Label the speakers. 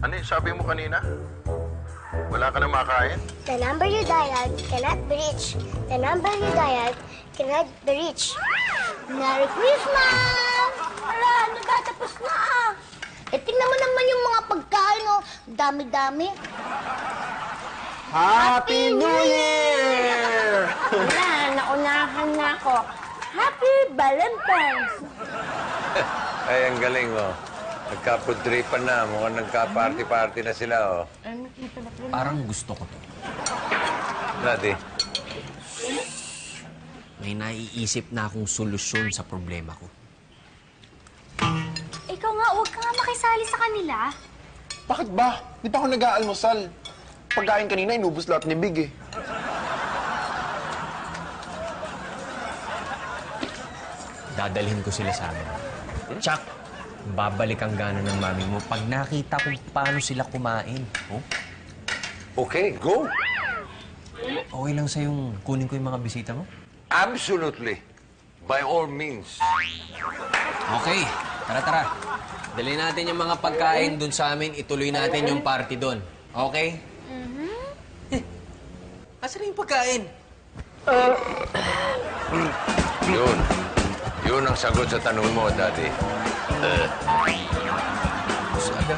Speaker 1: Ano yung sabi mo kanina? Wala ka na makain?
Speaker 2: The number you dialed cannot be reached. The number you dialed cannot be reached. Merry Christmas! Ala, nagtatapos na. Eh, tingnan mo naman yung mga pagkain, oh. Dami-dami.
Speaker 3: Happy New Year!
Speaker 2: Wala, naunahan na ako. Happy Valentine's!
Speaker 4: Ay, ang galing, oh. Nagkapudripan na. Mukhang nagka-party-party na sila, oh.
Speaker 3: Parang gusto ko to.
Speaker 4: Daddy.
Speaker 3: May naiisip na akong solusyon sa problema ko.
Speaker 5: Ikaw nga, huwag ka nga makisali sa kanila.
Speaker 6: Bakit ba? Di pa ako nag-aalmusal. Pagkain kanina, inubos lahat ni Big eh.
Speaker 3: Dadalhin ko sila sa amin. Chuck, babalik ang gana ng mami mo pag nakita kung paano sila kumain. Oh?
Speaker 4: Okay, go.
Speaker 3: Okay lang sa'yong kunin ko yung mga bisita mo?
Speaker 4: Absolutely. By all means.
Speaker 3: Okay, tara. Dali natin yung mga pagkain dun sa amin, ituloy natin yung party dun. Okay? Asan na yung pagkain?
Speaker 4: Yun. Yun ang sagot sa tanong mo, Daddy.
Speaker 3: Sabi?